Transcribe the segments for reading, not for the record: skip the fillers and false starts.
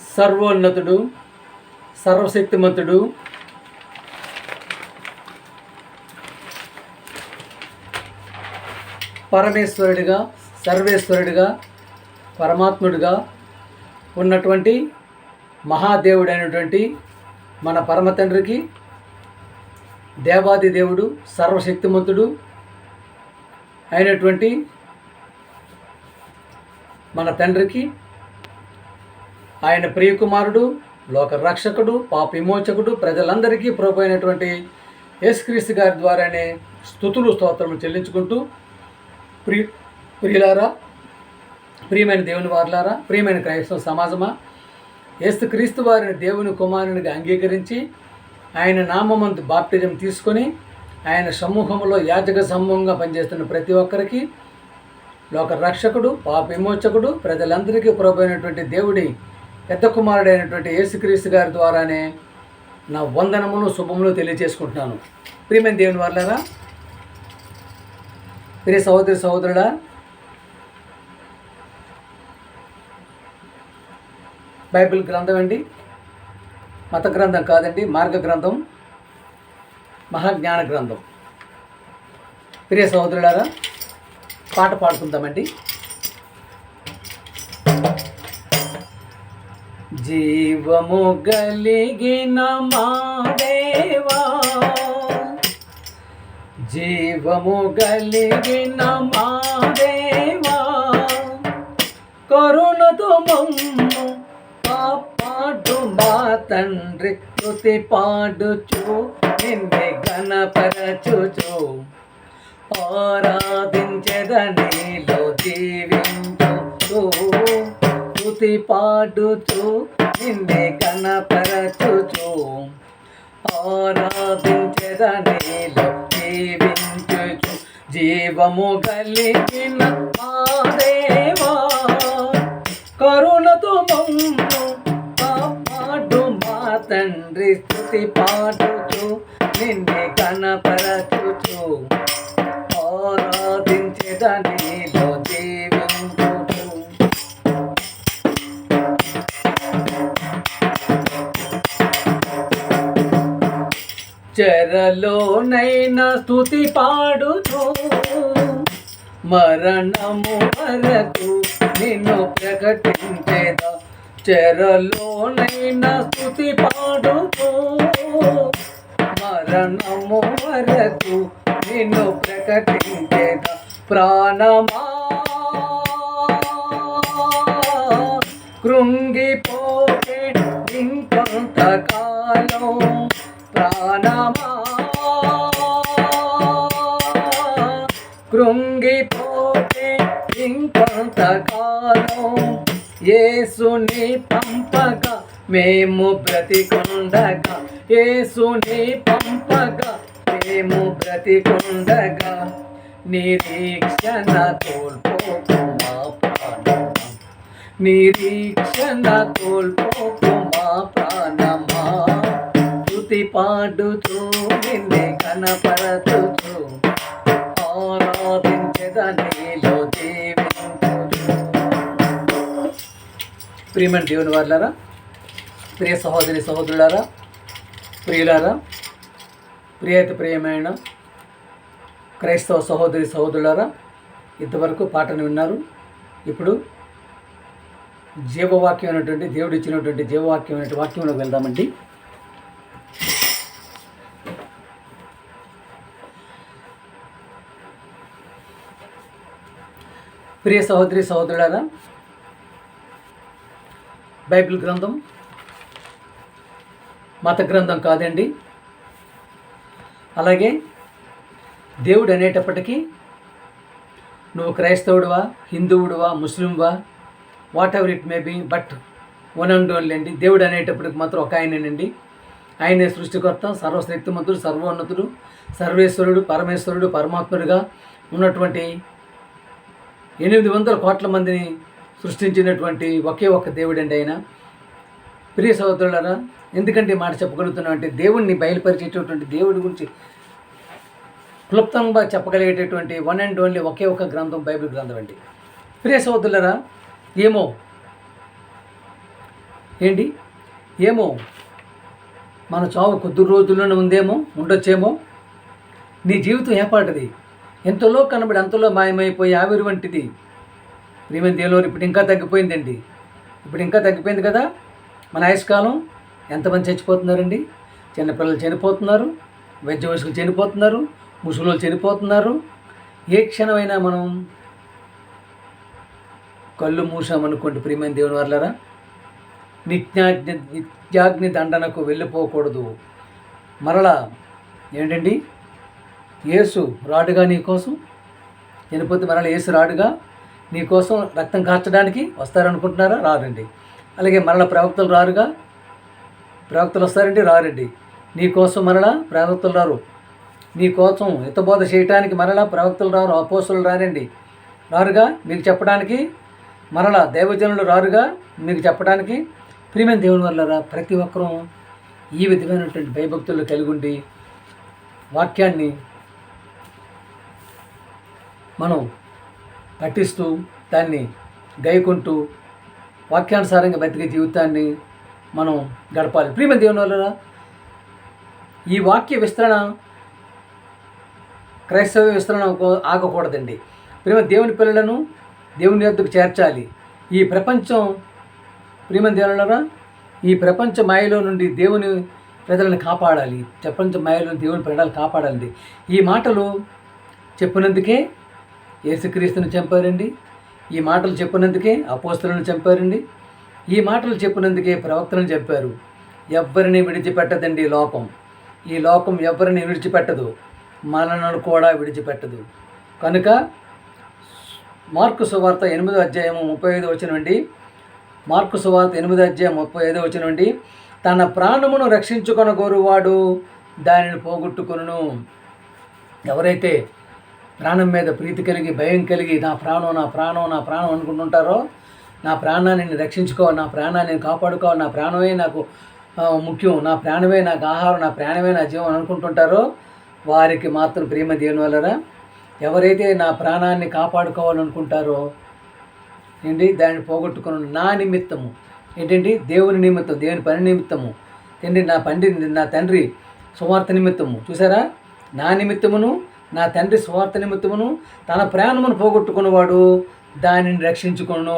సర్వోన్నతుడు, సర్వశక్తిమంతుడు, పరమేశ్వరుడిగా, సర్వేశ్వరుడిగా, పరమాత్ముడిగా ఉన్నటువంటి మహాదేవుడైనటువంటి మన పరమ తండ్రికి, దేవాది దేవుడు, సర్వశక్తిమంతుడు అయినటువంటి మన తండ్రికి, ఆయన ప్రియకుమారుడు, లోక రక్షకుడు, పాప విమోచకుడు, ప్రజలందరికీ ప్రభు అయినటువంటి యేసుక్రీస్తు గారి ద్వారానే స్తుతులు స్తోత్రములు చెల్లించుకుంటూ, ప్రియులారా, ప్రియమైన దేవుని వారులారా, ప్రియమైన క్రైస్తవ సమాజమా, యేసుక్రీస్తు వారిని దేవుని కుమారునిగా అంగీకరించి ఆయన నామమందు బాప్టిజం తీసుకొని ఆయన సమూహంలో యాజక సమూహంగా పనిచేస్తున్న ప్రతి ఒక్కరికి, లోక రక్షకుడు, పాప విమోచకుడు, ప్రజలందరికీ ప్రభు అయినటువంటి దేవుడి పెద్ద కుమారుడైనటువంటి యేసుక్రీస్తు గారి ద్వారానే నా వందనములు, శుభములు తెలియజేసుకుంటున్నాను. ప్రియమైన దేవుని వారులారా, ప్రియ సహోదరి సహోదరుడా, బైబిల్ గ్రంథం అండి, మత గ్రంథం కాదండి, మార్గ గ్రంథం, మహాజ్ఞాన గ్రంథం. ప్రియ సహోదరులారా, పాట పాడుకుందామండి. జీవము గలిగిన మా దేవా, జీవము గలిగిన మా దేవా, కరుణతో మమ్ము కాపాడు మా తండ్రి, స్తుతి పాడుచు నిన్నే ఘనపరచుచు ఆరాధించెద నీలో జీవించు, స్తుతి పాడుచు నిన్నే ఘనపరచుచు ఆరాధించెద నీలో జీవించుచు, జీవము కలిగిన మా దేవా, కరుణతో మమ్ము కాపాడు మా తండ్రి, స్తుతి పాడుచు నిన్నే ఘనపరచుచు ఆరాధించెద నీలో జీవించుచు. చెరలోనైనా స్తుతి పాడుచు, మరణము వరకు నిన్ను ప్రకటించేదా, చెరలోనైనా స్తుతి పాడుచు, మరణము వరకు నిన్ను ప్రకటించేదా, ప్రాణమా కృంగిపోతే ఇంకొంతకాలం, ప్రాణమా కృంగిపోతే ఇంకొంతకాలం, యేసుని పంపగా మేము బ్రతికుండగా, యేసుని పంపగా మేము బ్రతికుండగా, నిరీక్షణ కోల్పోకు మా ప్రాణమా, నిరీక్షణ కోల్పోకు మా ప్రాణమా, స్తుతి పాడుచు నిన్నే ఘనపరచుచు ఆరాధించెద నీలో జీవించుచు. ప్రియమైన దేవుని వారులారా, ప్రియ సహోదరి సహోదరులారా, ప్రియులారా, ప్రియమైన క్రైస్తవ సహోదరి సహోదరులారా, ఇంతవరకు పాటను విన్నారు. ఇప్పుడు జీవవాక్యం అయినటువంటి దేవుడు ఇచ్చినటువంటి జీవవాక్యం అయినటువంటి వాక్యంలోకి వెళ్దామండి. ప్రియ సహోదరి సహోదరులారా, బైబిల్ గ్రంథం మత గ్రంథం కాదండి. అలాగే దేవుడు అనేటప్పటికీ నువ్వు క్రైస్తవుడువా, హిందువుడువా, ముస్లింవా, whatever it may be, but one and only అండి. దేవుడు అనేటప్పటికి మాత్రం ఒక ఆయనేనండి. ఆయనే సృష్టికర్త, సర్వశక్తిమంతుడు, సర్వోన్నతుడు, సర్వేశ్వరుడు, పరమేశ్వరుడు, పరమాత్ముడిగా ఉన్నటువంటి 800 కోట్ల మందిని సృష్టించినటువంటి ఒకే ఒక్క దేవుడండి ఆయన. ప్రియ సహోదరులారా, ఎందుకంటే మాట చెప్పగలుగుతున్నాం అంటే దేవుణ్ణి బయలుపరిచేటటువంటి దేవుడి గురించి క్లుప్తంగా చెప్పగలిగేటటువంటి వన్ అండ్ ఓన్లీ ఒకే ఒక గ్రంథం బైబిల్ గ్రంథం అండి. ప్రియ సహోదరులారా, ఏమో ఏంటి ఏమో మన చావు కొద్ది రోజుల్లోనే ఉందేమో, ఉండొచ్చేమో. నీ జీవితం ఏపాటిది? ఎంతలో కనబడి అంతలో మాయమైపోయి ఆవిరి వంటిది. ప్రియమైన దేవుని ఇప్పుడు ఇంకా తగ్గిపోయిందండి. ఇప్పుడు ఇంకా తగ్గిపోయింది కదా. మన ఆయుష్కాలం ఎంతమంది చచ్చిపోతున్నారండి? చిన్నపిల్లలు చనిపోతున్నారు, వైద్య వయసులు చనిపోతున్నారు, ముసలోళ్ళు చనిపోతున్నారు. ఏ క్షణమైనా మనం కళ్ళు మూసామనుకోండి ప్రియమైన దేవుని వాళ్ళరా, నిత్యాగ్ని దండనకు వెళ్ళిపోకూడదు. మరలా ఏంటండి, యేసు రాడుగా నీ కోసం చనిపోతే మరలా యేసు రాడుగా నీ కోసం రక్తం కార్చడానికి వస్తారనుకుంటున్నారా? రారండి. అలాగే మరలా ప్రవక్తలు రారుగా, ప్రవక్తలు వస్తారండి? రారండి. నీ కోసం మరలా ప్రవక్తలు రారు. నీ కోసం హితబోధ చేయటానికి మరలా ప్రవక్తలు రారు, అపోస్తలులు రారండి. రారుగా మీకు చెప్పడానికి, మరలా దైవజనులు రారుగా మీకు చెప్పడానికి. ప్రియమైన దేవుని వల్లరా, ప్రతి ఒక్కరూ ఈ విధమైనటువంటి భయభక్తులు కలిగి ఉండి వాక్యాన్ని మనం పఠిస్తూ దాన్ని గైకుంటూ వాక్యానుసారంగా బతికే జీవితాన్ని మనం గడపాలి. ప్రియమైన దేవుని వల్లరా, ఈ వాక్య విస్తరణ, క్రైస్తవ విస్తరణ ఆగకూడదండి. ప్రియమైన దేవుని పిల్లలను దేవుని యొద్దకు చేర్చాలి. ఈ ప్రపంచం, ప్రియమైన దేవుని వల్లరా, ఈ ప్రపంచ మాయలో నుండి దేవుని ప్రజలను కాపాడాలి. ప్రపంచ మాయలో దేవుని ప్రజలను కాపాడాలి. ఈ మాటలు చెప్పినందుకే యేసుక్రీస్తుని చంపారండి. ఈ మాటలు చెప్పినందుకే అపోస్తలులను చంపారండి. ఈ మాటలు చెప్పినందుకే ప్రవక్తలను చంపారు. ఎవ్వరిని విడిచిపెట్టదండి లోకం. ఈ లోకం ఎవరిని విడిచిపెట్టదు, మనలను కూడా విడిచిపెట్టదు. కనుక మార్కు సువార్త 8వ అధ్యాయము 35వ వచనం అండి. మార్కు సువార్త 8వ అధ్యాయం 35వ వచనం అండి. తన ప్రాణమును రక్షించుకొనగోరువాడు దానిని పోగొట్టుకొనును. ఎవరైతే ప్రాణం మీద ప్రీతి కలిగి, భయం కలిగి, నా ప్రాణం నా ప్రాణం నా ప్రాణం అనుకుంటుంటారో, నా ప్రాణాన్ని నేను రక్షించుకోవాలి, నా ప్రాణాన్ని నేను కాపాడుకోవాలి, నా ప్రాణమే నాకు ముఖ్యం, నా ప్రాణమే నాకు ఆహారం, నా ప్రాణమే నా జీవం అనుకుంటుంటారో వారికి మాత్రం ప్రేమ దేవుని వల్లరా, ఎవరైతే నా ప్రాణాన్ని కాపాడుకోవాలనుకుంటారో ఏంటి, దాన్ని పోగొట్టుకుని నా నిమిత్తము, ఏంటండి, దేవుని నిమిత్తం, దేవుని పని నిమిత్తము, ఏంటి, నా తండ్రి సువార్త నిమిత్తము, చూసారా, నా నిమిత్తమును నా తండ్రి సువార్త నిమిత్తమును తన ప్రాణమును పోగొట్టుకున్నవాడు దానిని రక్షించుకొను.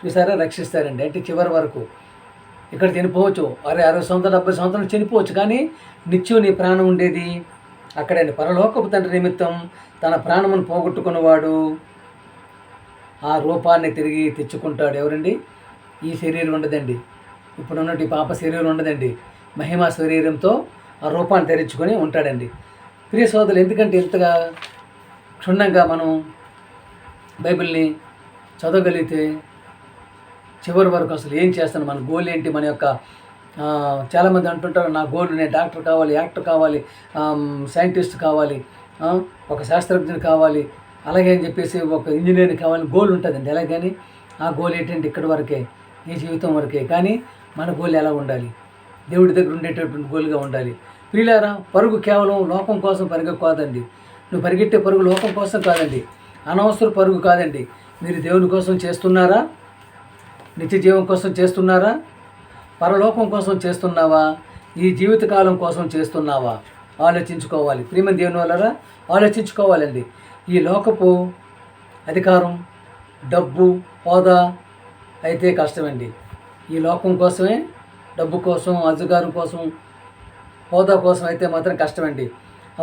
చూసారా, రక్షిస్తారండి. అంటే చివరి వరకు ఇక్కడ చనిపోవచ్చు, 60 సంవత్సరాలు 70 సంవత్సరాలు చనిపోవచ్చు, కానీ నిత్యం నీ ప్రాణం ఉండేది అక్కడే. పరలోకపు తండ్రి నిమిత్తం తన ప్రాణమును పోగొట్టుకున్నవాడు ఆ రూపాన్ని తిరిగి తెచ్చుకుంటాడు. ఎవరండి? ఈ శరీరం ఉండదండి, ఇప్పుడు ఉన్నట్టు పాప శరీరం ఉండదండి, మహిమా శరీరంతో ఆ రూపాన్ని తెరుచుకొని ఉంటాడండి. ప్రియ సోదరులు, ఎందుకంటే ఇంతగా క్షుణ్ణంగా మనం బైబిల్ని చదవగలిగితే చివరి వరకు అసలు ఏం చేస్తాను, మన గోల్ ఏంటి, మన యొక్క చాలామంది అంటుంటారు, నా గోల్ నేను డాక్టర్ కావాలి, యాక్టర్ కావాలి, సైంటిస్ట్ కావాలి, ఒక శాస్త్రజ్ఞుని కావాలి, అలాగే అని చెప్పేసి ఒక ఇంజనీర్ కావాలి, గోల్ ఉంటుందండి. అలాగని ఆ గోల్ ఏంటంటే ఇక్కడి వరకే, ఈ జీవితం వరకే. కానీ మన గోల్ ఎలా ఉండాలి? దేవుడి దగ్గర ఉండేటటువంటి గోల్గా ఉండాలి. ప్రియులారా, పరుగు కేవలం లోకం కోసం పరుగు కాదండి. నువ్వు పరిగెట్టే పరుగు లోకం కోసం కాదండి, అనవసర పరుగు కాదండి. మీరు దేవుని కోసం చేస్తున్నారా? నిత్య జీవం కోసం చేస్తున్నారా? పరలోకం కోసం చేస్తున్నావా? ఈ జీవితకాలం కోసం చేస్తున్నావా? ఆలోచించుకోవాలి. ప్రియమైన దేవుని వల్లరా, ఆలోచించుకోవాలండి. ఈ లోకపు అధికారం, డబ్బు, హోదా అయితే కష్టమండి. ఈ లోకం కోసమే, డబ్బు కోసం, అధికారం కోసం, హోదా కోసం అయితే మాత్రం కష్టమండి.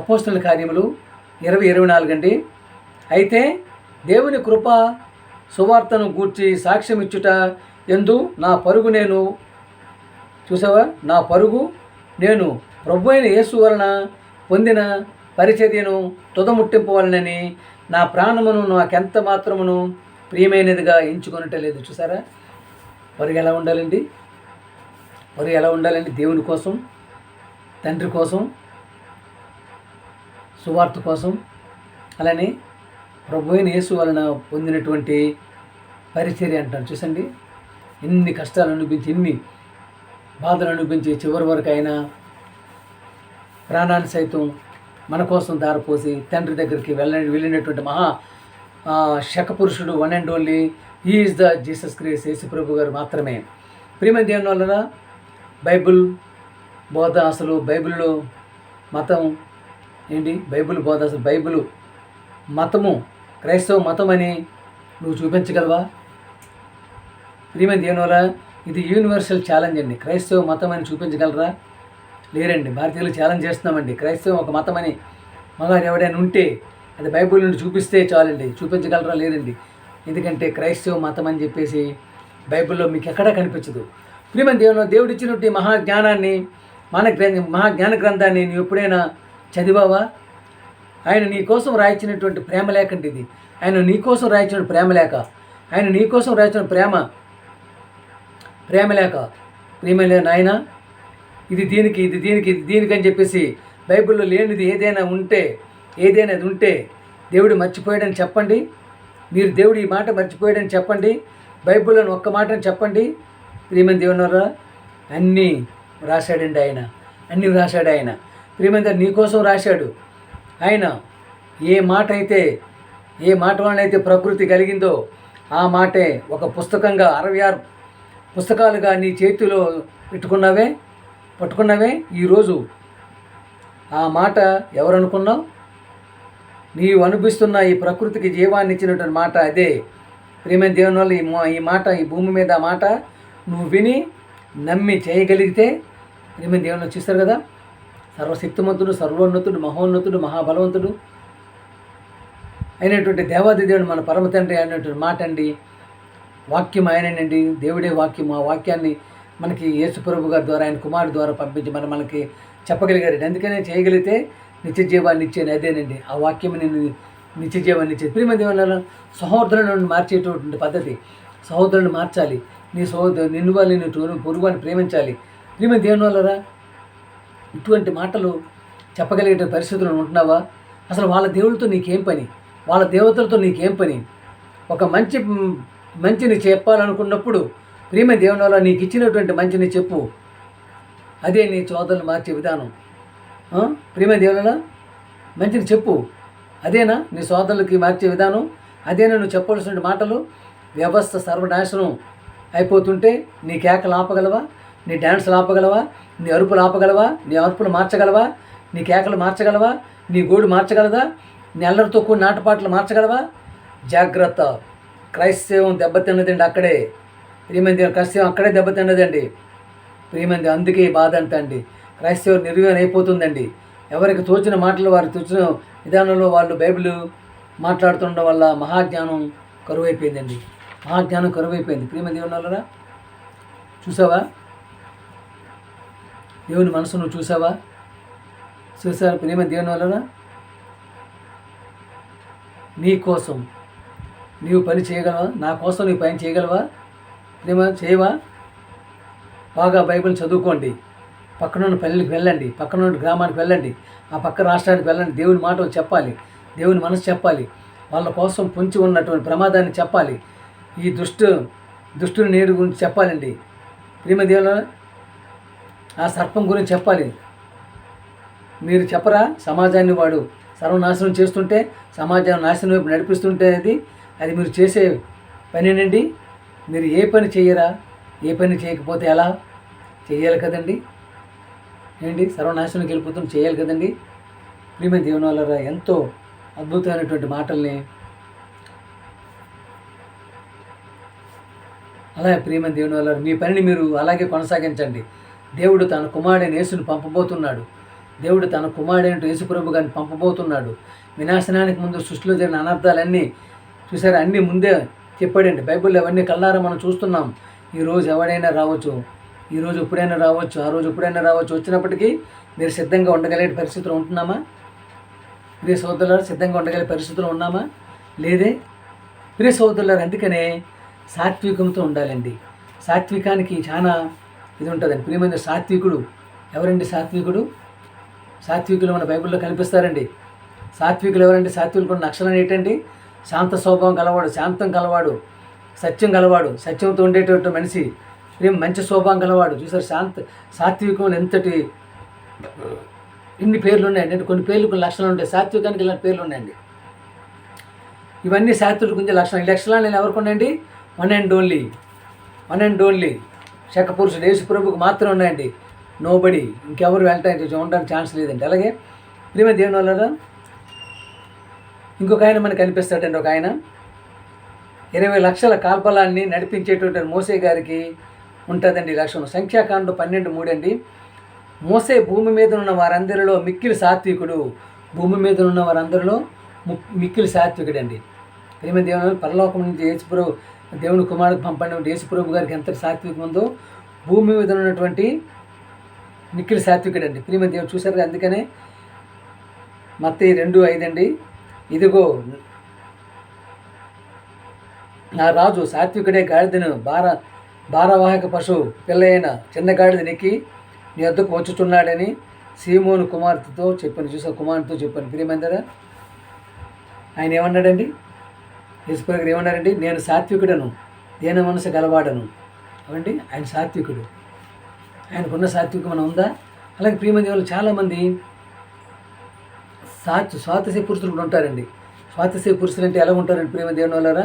అపోస్తలుల కార్యములు 20:24 అండి. అయితే దేవుని కృప సువార్తను గూర్చి సాక్ష్యం ఇచ్చుట యందు నా పరుగు నేను, చూసావా, నా పరుగు నేను ప్రభువైన యేసు వలన పొందిన పరిచర్యను తుదముట్టింపవలనని నా ప్రాణమును నాకెంత మాత్రమును ప్రియమైనదిగా ఎంచుకొనటలేదు. చూసారా, పరుగు ఎలా ఉండాలండి? పరుగు ఎలా ఉండాలండి? దేవుని కోసం, తండ్రి కోసం, సువార్త కోసం, అలానే ప్రభువైన యేసు వలన పొందినటువంటి పరిచర్య అంటారు. చూసండి, ఎన్ని కష్టాలు అనిపించి, ఎన్ని బాధలు అనిపించి చివరి వరకు అయినా ప్రాణాన్ని సైతం మన కోసం దారిపోసి తండ్రి దగ్గరికి వెళ్ళినటువంటి మహా శకపురుషుడు, one and only, he is the Jesus Christ, యేసు ప్రభు గారు మాత్రమే. ప్రియమైన దేవుని వలన బైబిల్ బోధ, అసలు బైబిల్లో మతం ఏంటి, బైబిల్ బోధ, అసలు బైబిల్ మతము క్రైస్తవ మతం అని నువ్వు చూపించగలవా? ప్రియమైన దేవుని వల్ల ఇది యూనివర్సల్ ఛాలెంజ్ అండి. క్రైస్తవ మతం అని చూపించగలరా? లేరండి. భారతీయులు ఛాలెంజ్ చేస్తున్నామండి. క్రైస్తవం ఒక మతం అని మగాడు ఎవడైనా ఉంటే అది బైబిల్ నుండి చూపిస్తే చాలండి. చూపించగలరా? లేరండి. ఎందుకంటే క్రైస్తవ మతం అని చెప్పేసి బైబిల్లో మీకు ఎక్కడా కనిపించదు. ప్రియమైన దేవుడు ఇచ్చినట్టు మహాజ్ఞానాన్ని, మహాజ్ఞాన గ్రంథాన్ని నువ్వు ఎప్పుడైనా చదివావా? ఆయన నీ కోసం రాయించినటువంటి ప్రేమలేఖ అండి ఇది. ఆయన నీ కోసం రాయించిన ప్రేమలేఖ, ఆయన నీ కోసం రాయించిన ప్రేమలేఖ. ప్రేమలే నాయన, ఇది దీనికి అని చెప్పేసి బైబిల్లో లేనిది ఏదైనా ఉంటే దేవుడు మర్చిపోయాడని చెప్పండి. మీరు దేవుడు ఈ మాట మర్చిపోయాడని చెప్పండి. బైబిల్లోని ఒక్క మాటని చెప్పండి. ప్రియమైన దేవునివారా, అన్నీ రాశాడండి ఆయన, అన్నీ రాశాడు ఆయన. ప్రియమైన నీ కోసం రాశాడు ఆయన. ఏ మాట వలనైతే ప్రకృతి కలిగిందో ఆ మాటే ఒక పుస్తకంగా 66 పుస్తకాలుగా నీ చేతిలో పట్టుకున్నావే. ఈరోజు ఆ మాట ఎవరు అనుకున్నావు? నీవు అనిపిస్తున్న ఈ ప్రకృతికి జీవాన్ని ఇచ్చినటువంటి మాట అదే. ప్రియమైన దేవుని వల్ల ఈ మాట, ఈ భూమి మీద ఆ మాట నువ్వు విని నమ్మి చేయగలిగితే ప్రియమైన దేవుని చూస్తారు కదా, సర్వశక్తిమంతుడు, సర్వోన్నతుడు, మహోన్నతుడు, మహాబలవంతుడు అయినటువంటి దేవాది దేవుడు, మన పరమ తండ్రి అయినటువంటి మాట అండి. వాక్యం ఆయనండి, దేవుడే వాక్యం. ఆ వాక్యాన్ని మనకి యేసుప్రభు గారి ద్వారా, ఆయన కుమారుడు ద్వారా పంపించి మనకి చెప్పగలిగారు. అందుకనే చేయగలిగితే నిత్య జీవాన్ని ఇచ్చేది అదేనండి. ఆ వాక్యం నేను నిత్య జీవాన్ని ఇచ్చేది. ప్రియమైన దేవుని సహోదరులను మార్చేటటువంటి పద్ధతి. సహోదరులను మార్చాలి. నిన్ను వాళ్ళు నిన్ను పొరుగుని ప్రేమించాలి. ప్రియమైన దేవుని వల్లరా ఇటువంటి మాటలు చెప్పగలిగే పరిస్థితులు ఉంటున్నావా? అసలు వాళ్ళ దేవుళ్ళతో నీకేం పని? వాళ్ళ దేవతలతో నీకేం పని? ఒక మంచిని చెప్పాలనుకున్నప్పుడు ప్రియమైన దేవుని వల్ల నీకు ఇచ్చినటువంటి మంచిని చెప్పు. అదే నీ సోదరులు మార్చే విధానం. ప్రియమైన దేవుని మంచిని చెప్పు. అదేనా నీ సోదరులకి మార్చే విధానం? అదేనా నువ్వు చెప్పవలసిన మాటలు? వ్యవస్థ సర్వనాశనం అయిపోతుంటే నీ కేకలు ఆపగలవా? నీ డ్యాన్సులు ఆపగలవా? నీ అరుపులు ఆపగలవా? నీ అరుపులు మార్చగలవా? నీ కేకలు మార్చగలవా? నీ గోడు మార్చగలదా? నీ అల్లరితో కూడిన నాటపాటలు మార్చగలవా? జాగ్రత్త. క్రైస్తవం దెబ్బతిన్నదండి అక్కడే. ప్రియమైన క్రైస్తవం అక్కడే దెబ్బతిన్నదండి. ప్రియమైన అందుకే ఈ బాధ అంట అండి. క్రైస్తవం నిర్వీర్యం అయిపోతుందండి. ఎవరికి తోచిన మాటలు, వారికి తోచిన విధానంలో వాళ్ళు బైబిల్ మాట్లాడుతుండడం వల్ల మహాజ్ఞానం కరువైపోయిందండి. మహాజ్ఞానం కరువైపోయింది. ప్రియమైన దేవుని వల్ల చూసావా? దేవుని మనసు నువ్వు చూసావా? ప్రియమైన దేవుని వల్ల నీ కోసం నీవు పని చేయగలవా? నా కోసం నీ పని చేయగలవా? చేయవా? బాగా బైబిల్ చదువుకోండి. పక్కనున్న పల్లెకి వెళ్ళండి, పక్కనున్న గ్రామానికి వెళ్ళండి, ఆ పక్క రాష్ట్రానికి వెళ్ళండి. దేవుని మాటలు చెప్పాలి, దేవుని మనసు చెప్పాలి, వాళ్ళ కోసం పొంచి ఉన్నటువంటి ప్రమాదాన్ని చెప్పాలి, ఈ దుష్టుని నేడు గురించి చెప్పాలండి. ప్రియమైన దేవుని ఆ సర్పం గురించి చెప్పాలి. మీరు చెప్పరా? సమాజాన్ని వాడు సర్వనాశనం చేస్తుంటే, సమాజాన్ని నాశనం వైపు నడిపిస్తుంటే అది మీరు చేసే పనేనండి. మీరు ఏ పని చేయరా? ఏ పని చేయకపోతే ఎలా? చేయాలి కదండి. ఏంటి సర్వనాశనంకి వెళ్ళిపోతుంది, చేయాలి కదండి. ప్రియమైన దేవుని వల్ల ఎంతో అద్భుతమైనటువంటి మాటల్ని అలాగే ప్రియమైన దేవుని వల్ల మీ పనిని మీరు అలాగే కొనసాగించండి. దేవుడు తన కుమారుడైన యేసుని పంపబోతున్నాడు. దేవుడు తన కుమారుడైన యేసుప్రభు గారిని పంపబోతున్నాడు. వినాశనానికి ముందు సృష్టిలో జరిగిన అనర్థాలన్నీ చూసారా? అన్నీ ముందే చెప్పాడండి. బైబిల్లో అవన్నీ కళ్ళారా మనం చూస్తున్నాం. ఈరోజు ఎవడైనా రావచ్చు, ఈరోజు ఎప్పుడైనా రావచ్చు, ఆ రోజు ఎప్పుడైనా రావచ్చు. వచ్చినప్పటికీ మీరు సిద్ధంగా ఉండగలిగే పరిస్థితులు ఉంటున్నామా? ప్రియ సోదరులారా, సిద్ధంగా ఉండగలిగే పరిస్థితులు ఉన్నామా? లేదే. ప్రియ సోదరులారా, అందుకనే సాత్వికంతో ఉండాలండి. సాత్వికానికి చాలా ఇది ఉంటుందండి. ప్రియమైన సాత్వికుడు ఎవరండి? సాత్వికులు మన బైబిల్లో కనిపిస్తారండి. సాత్వికులు ఎవరంటే, సాత్వికులు ఉన్న అక్షరాలు ఏంటండి? శాంత స్వభావం కలవాడు, శాంతం కలవాడు, సత్యం కలవాడు, సత్యంతో ఉండేటువంటి మనిషి, మంచి స్వభావం కలవాడు. చూసారు సాత్వికంలో ఇన్ని పేర్లు ఉన్నాయండి. అంటే కొన్ని పేర్లు కొన్ని లక్షణాలు ఉంటాయి. సాత్వికానికి ఇలాంటి పేర్లు ఉన్నాయండి. ఇవన్నీ సాత్వికుల గురించి లక్షణాలు. ఈ లక్షణాలు నేను ఎవరికి ఉన్నాయండి? వన్ అండ్ ఓన్లీ శకపురుషుడు యేసు ప్రభువుకు మాత్రం ఉన్నాయండి. నోబడి ఇంకెవరు వెళ్ళటానికి ఉండడానికి ఛాన్స్ లేదండి. అలాగే ప్రియమైన దేవుని వల్ల ఇంకొక ఆయన మనకు కనిపిస్తాడండి. ఒక ఆయన 20 లక్షల కాల్పలాన్ని నడిపించేటువంటి మోసే గారికి ఉంటుందండి లక్షణం. సంఖ్యాకాండం 12:3 అండి. మోసే భూమి మీద ఉన్న వారందరిలో మిక్కిలి సాత్వికుడు. భూమి మీద ఉన్న వారందరిలో మిక్కిలి సాత్వికుడు అండి. ప్రియమైన దేవుని పరలోకం నుంచి యేసుప్రభు దేవుని కుమారుడికి పంపండి యేసుప్రభు గారికి ఎంత సాత్వికం ఉందో భూమి మీద ఉన్నటువంటి మిక్కిలి సాత్వికుడు అండి. ప్రియమైన దేవుడు చూశారు. అందుకనే మత్తయి 2:5 అండి. ఇదిగో నా రాజు సాత్వికుడే గాడిదను భారవాహక పశువు పిల్లైన చిన్న గాడిద నెక్కి నీ వద్దకు వచ్చుచున్నాడని సీమోను కుమార్తెతో చెప్పాను. చూసా కుమార్తెతో చెప్పాను. ప్రియమందరా ఆయన ఏమన్నాడండి? యేసుప్రభు గారు ఏమన్నారండి? నేను సాత్వికుడను, దీన మనసు గలవాడను. అవండి ఆయన సాత్వికుడు. ఆయనకున్న సాత్వికం మనం ఉందా? అలాగే ప్రియమంది వాళ్ళు చాలామంది స్వాతశయ పురుషులు కూడా ఉంటారండి. స్వాతశయ పురుషులు అంటే ఎలా ఉంటారండి? ప్రేమ దేవుని వల్లరా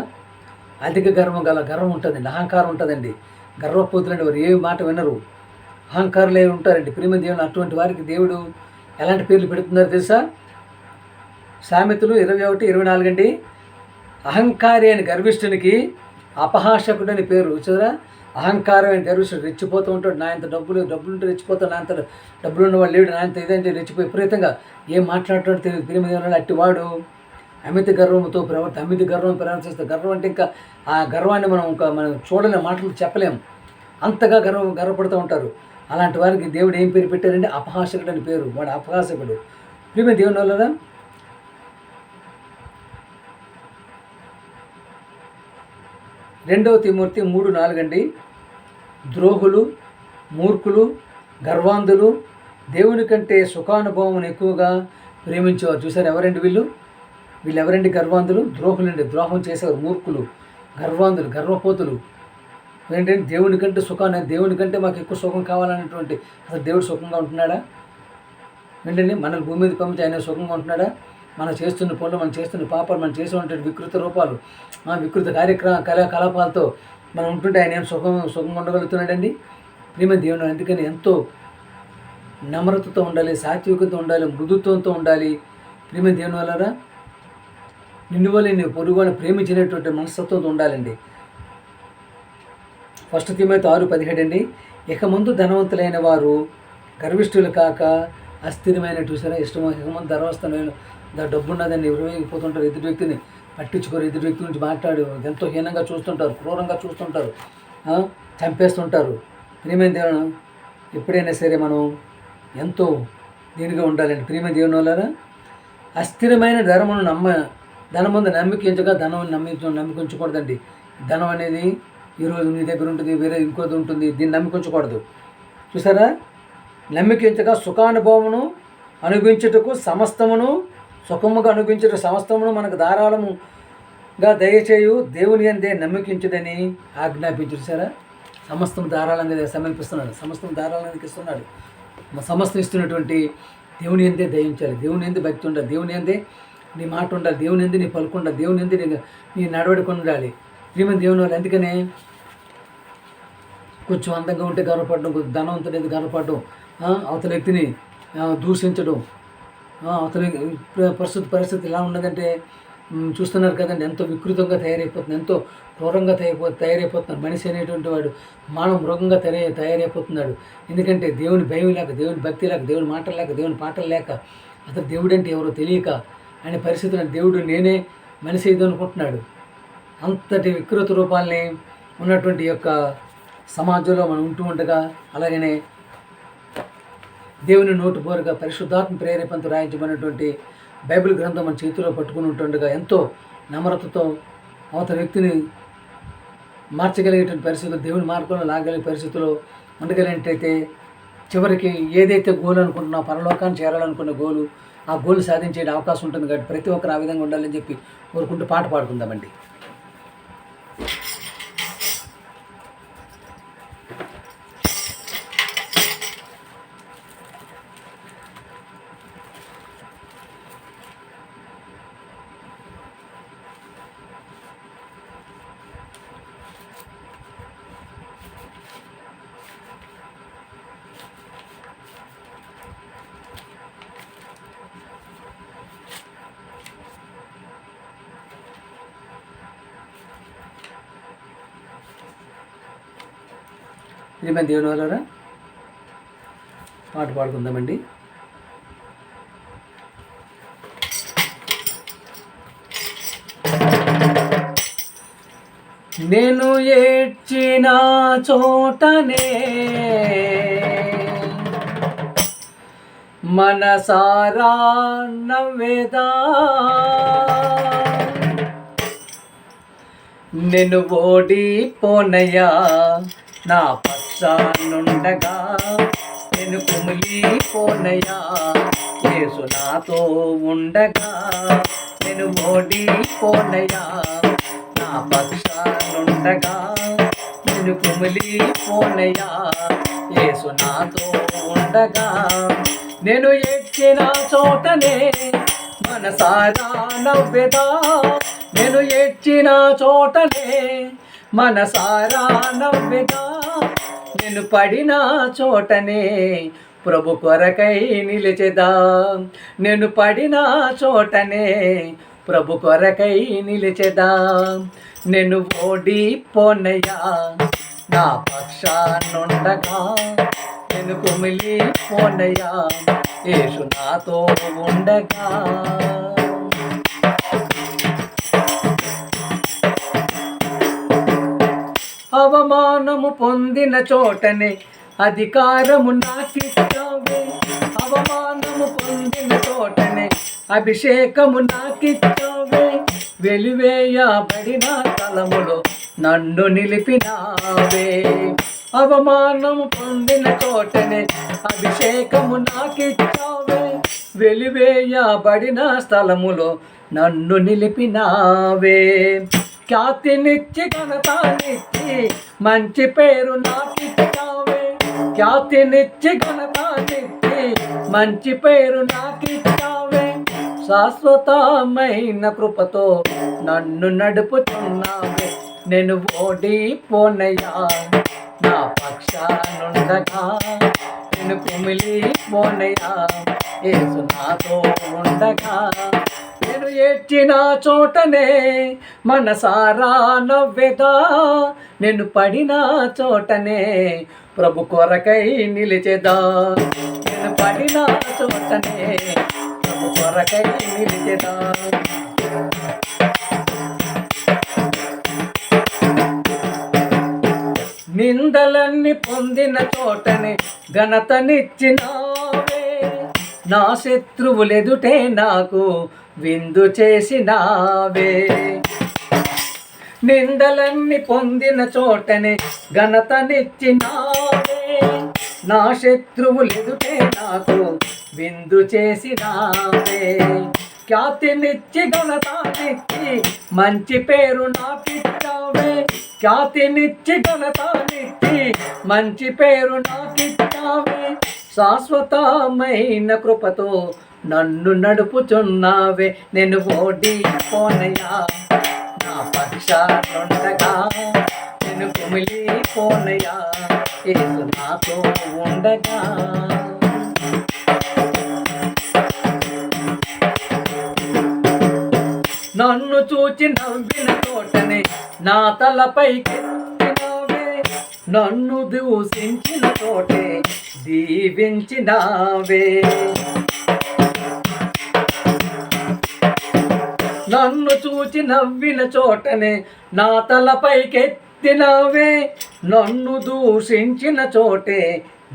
అధిక గర్వం ఉంటుందండి, అహంకారం ఉంటుందండి, గర్వపోతులండి. వారు ఏ మాట వినరు, అహంకారులే ఉంటారండి. ప్రేమ దేవుని అటువంటి వారికి దేవుడు ఎలాంటి పేర్లు పెడుతున్నారో తెలుసా? సామెతలు 21:24 అండి. అహంకారి అని గర్విష్ఠునికి అపహాసకుడు అని పేరు. చూసారా? అహంకారం అని గర్విష్ఠుడు రెచ్చిపోతూ ఉంటాడు. నా ఇంత డబ్బులు ఉంటే రెచ్చిపోతాడు, నా అంత డబ్బులు ఉన్నవాడు లేడు, నా అంత ఇదంటే రెచ్చిపోయి విపరీతంగా ఏం మాట్లాడుతాడో తెలియదు. ప్రేమ దేవుని అట్టివాడు అమిత గర్వంతో ప్రవర్తిస్తాడు. గర్వం అంటే ఇంకా ఆ గర్వాన్ని మనం చూడలేము, మాటలు చెప్పలేము, అంతగా గర్వపడుతూ ఉంటారు. అలాంటి వారికి దేవుడు ఏం పేరు పెట్టారంటే అపహాసకుడు అని పేరు. వాడు అపహాసకుడు. ప్రేమ దేవుని వల్ల 2 తిమోతి 3:4 అండి. ద్రోహులు, మూర్ఖులు, గర్వాంధులు దేవుని కంటే సుఖానుభవం ఎక్కువగా ప్రేమించేవారు. చూసారు ఎవరండి వీళ్ళు ఎవరండి? గర్వాంధులు, ద్రోహులండి. ద్రోహం చేసేవారు, మూర్ఖులు, గర్వాంధులు, గర్వపోతులు. ఏంటంటే దేవుని కంటే మాకు ఎక్కువ సుఖం కావాలనేటువంటి, అసలు దేవుడు సుఖంగా ఉంటున్నాడా? ఏంటండి మనల్ని భూమి మీద పంపించి ఆయన సుఖంగా ఉంటున్నాడా? మనం చేస్తున్న పనులు, మనం చేస్తున్న పాపాలు, మనం చేసేటువంటి వికృత రూపాలు, వికృత కలాపాలతో మనం ఉంటుంటే ఆయన ఏం సుఖంగా ఉండగలుగుతున్నాడండి? ప్రేమ దేవుడు. అందుకని ఎంతో నమ్రతతో ఉండాలి, సాత్వికత ఉండాలి, మృదుత్వంతో ఉండాలి. ప్రేమ దేవుని వల్ల నిన్ను వల్ల నీ పొరుగు వాళ్ళని ప్రేమించినటువంటి మనస్తత్వంతో ఉండాలండి. 1 తిమోతి 6:17 అండి. ఇక ముందు ధనవంతులైన వారు గర్విష్ఠులు కాక అస్థిరమైన చూసారా ఇష్టమో ఇక ముందు ధనవంతులైన డబ్బు ఉన్నదని విరవేగిపోతుంటారు. ఎదుటి వ్యక్తిని పట్టించుకోరు, ఎదుటి వ్యక్తి నుంచి మాట్లాడు ఎంతో హీనంగా చూస్తుంటారు, క్రూరంగా చూస్తుంటారు, చంపేస్తుంటారు. ప్రియమైన దేవుడు ఎప్పుడైనా సరే మనం ఎంతో దీనిగా ఉండాలండి. ప్రియమైన దేవుని వల్ల అస్థిరమైన ధనముందు నమ్మికించగా నమ్మికించకూడదండి. ధనం అనేది ఈరోజు నీ దగ్గర ఉంటుంది, వేరే ఇంకోది ఉంటుంది, దీన్ని నమ్మికించకూడదు. చూసారా? నమ్మికించగా సుఖానుభవమును అనుభవించుటకు సుఖముగా అనుభవించుటకు సమస్తమును మనకు ధారాళముగా దయచేయు దేవుని అందే నమ్మికించుడని ఆజ్ఞాపించు. చూసారా? సమస్తం ధారాళంగా సమర్పిస్తున్నాడు, సమస్తం ధారాళంగా ఇస్తున్నాడు. సమస్తం ఇస్తున్నటువంటి దేవుని అందే దయించాలి, దేవుని అందే భక్తి ఉండాలి, దేవుని అందే నీ మాట ఉండాలి, దేవుని అందే నీ పలుకు ఉండాలి, దేవుని అందే నీ నడవడిక ఉండాలి. ప్రియమైన దేవుని వాళ్ళు అందుకనే కొంచెం అందంగా ఉంటే గర్వపడడం, కొంచెం ధనవంతుడైతే గర్వపడడం, అవతల వ్యక్తిని దూషించడం, అవతల పరిస్థితి ఎలా ఉన్నదంటే చూస్తున్నారు కదండి, ఎంతో వికృతంగా తయారైపోతుంది, ఎంతో క్రూరంగా తయారైపోతున్నారు. మనిషి అనేటువంటి వాడు మానవ మృగంగా తయారైపోతున్నాడు. ఎందుకంటే దేవుని భయం లేక, దేవుని భక్తి లేక, దేవుని మాటలు లేక, దేవుని పాటలు లేక, అసలు దేవుడు అంటే ఎవరో తెలియక అనే పరిస్థితులు దేవుడు నేనే మనిషి ఇది అనుకుంటున్నాడు. అంతటి వికృత రూపాలని ఉన్నటువంటి యొక్క సమాజంలో మనం ఉంటూ ఉండగా, అలాగనే దేవుని నోటు బోరుగా పరిశుద్ధాత్మ ప్రేరేపణతో రాయించబడినటువంటి బైబిల్ గ్రంథం మన చేతిలో పట్టుకుని ఉంటుండగా ఎంతో నమ్రతతో అవతల వ్యక్తిని మార్చగలిగేటువంటి పరిస్థితులు, దేవుని మార్గంలో లాగలిగే పరిస్థితుల్లో ఉండగలిగినట్టయితే చివరికి ఏదైతే గోల్ అనుకుంటున్నా, పరలోకాన్ని చేరాలనుకున్న ఆ గోల్ సాధించే అవకాశం ఉంటుంది. కాబట్టి ప్రతి ఒక్కరు ఆ విధంగా ఉండాలని చెప్పి కోరుకుంటూ పాట పాడుకుందామండి. ప్రియమైన దేవుని వాళ్ళారా, పాట పాడుకుందామండి. నేను ఏడ్చిన చోటనే మనసారా నవ్వేదా, నేను ఓడిపోనయ్యా నా పక్షానుండగా, నేను కుమిలిపోనయ్యా యేసు నాతో ఉండగా, నేను ఓడిపోనయ్యా నా పక్షానుండగా, నేను కుమిలిపోనయ్యా యేసు నాతో ఉండగా, నేను ఎక్కిన చోటనే మనసారా నవ్వెదా, నేను ఎక్కిన చోటనే మనసారా నవ్వెదా, నేను పడిన చోటనే ప్రభు కొరకై నిలిచెదా, నేను పడిన చోటనే ప్రభు కొరకై నిలిచెదా, నేను ఓడిపోనయ్యా నా పక్షానుండగా, నేను కుమిలిపోనయ్యా యేసు నాతో ఉండగా. అవమానము పొందిన చోటనే అధికారము నాకిచ్చావే, అవమానము పొందిన చోటనే అభిషేకము నాకిచ్చావే, వెలివేయబడిన స్థలములో నన్ను నిలిపినావే, అవమానము పొందిన చోటనే అభిషేకము నాకిచ్చావే, వెలివేయబడిన స్థలములో నన్ను నిలిపినావే, ఖ్యాతినిచ్చి ఘనతనిచ్చి మంచి పేరు నాకిచ్చావే, ఖ్యాతినిచ్చి ఘనతనిచ్చి మంచి పేరు నాకిచ్చావే, శాశ్వతమైన కృపతో నన్ను నడుపుతున్నావే, నేను ఓడిపోనయ్యా నా పక్షానుండగా, నేను కుమిలిపోనయ్యా యేసు నాతో ఉండగా, నేను ఏడ్చిన చోటనే మనసారా నవ్వెదా, నేను పడిన చోటనే ప్రభు కొరకై నిలిచెదా, నేను పడిన చోటనే ప్రభు కొరకై నిలిచెదా, నిందలన్నీ పొందిన చోటనే ఘనతనిచ్చినావే, నా శత్రువులెదుటే నాకు విందు చేసినావే, నిందలన్నీ పొందిన చోటనే ఘనతనిచ్చినావే, నా శత్రువులెదుటే నాకు విందు చేసినావే, ఖ్యాతినిచ్చి ఘనతనిచ్చి మంచి పేరు నాకిచ్చావే, ఖ్యాతినిచ్చి ఘనతనిచ్చి మంచి పేరు నాకిచ్చావే, శాశ్వతమైన కృపతో నన్ను నడుపుచున్నావే, నేను ఓడిపోనయ్యా నా పక్షానుండగా, నేను కుమిలిపోనయ్యా యేసు నాతో ఉండగా. నన్ను చూచి నవ్విన చోటనే నా తలపైకెత్తినావే, నన్ను దూషించిన చోటే దీవించినావే, నన్ను చూచి నవ్విన చోటనే నా తలపైకెత్తినావే, నన్ను దూషించిన చోటే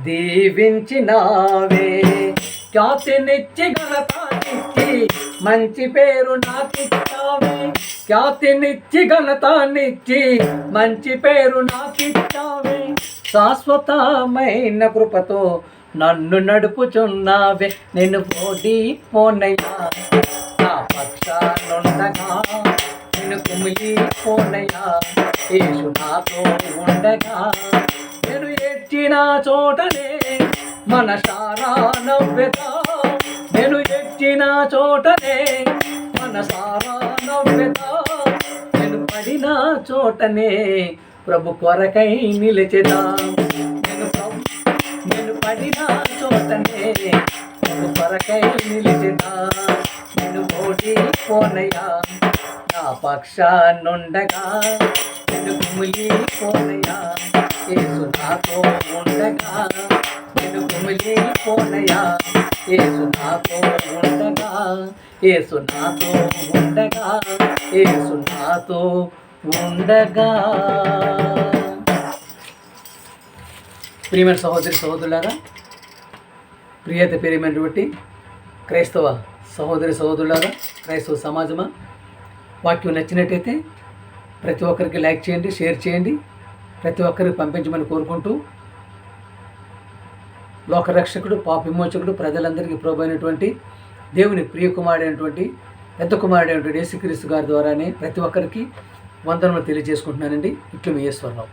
దీవించినావే, ఖ్యాతినిచ్చి ఘనతనిచ్చి మంచి పేరు నాకిచ్చావే, ఖ్యాతినిచ్చి ఘనతనిచ్చి మంచి పేరు నాకిచ్చావే, శాశ్వతమైన కృపతో నన్ను నడుపుచున్నావే, నేను ఓడిపోనయ్యా నా పక్షానుండగా, నేను కుమిలిపోనయ్యా యేసు నాతో ఉండగా, నేను ఎక్కిన చోటనే మనసారా నవ్వెదా, నేను ఎక్కిన చోటనే మనసారా నవ్వెదా, నేను పడిన చోటనే ప్రభు కొరకై నిలిచెదా, నేను పడిన చోటనే ప్రభు కొరకై నిలిచెదా, నేను ఓడిపోనయ్యా నా పక్షానుండగా, నేను కుమిలిపోనయ్యా యేసు నాతో యేసు నాతో ఉండగా, యేసు నాతో ఉండగా, యేసు నాతో ఉండగా. ప్రియమైన సహోదరి సహోదరులారా, ప్రియమైనటువంటి క్రైస్తవ సహోదరి సహోదరులారా, క్రైస్తవ సమాజమా, వాక్యం నచ్చినట్టయితే ప్రతి ఒక్కరికి లైక్ చేయండి, షేర్ చేయండి, ప్రతి ఒక్కరికి పంపించమని కోరుకుంటూ, లోకరక్షకుడు, పాప విమోచకుడు, ప్రజలందరికీ ప్రభు అయినటువంటి దేవుని ప్రియ కుమారుడైనటువంటి పెద్ద కుమారుడైనటువంటి యేసుక్రీస్తు గారి ద్వారానే ప్రతి ఒక్కరికి వందనములు తెలియజేసుకుంటున్నానండి. ఇట్లు మీ ఈశ్వరరావు.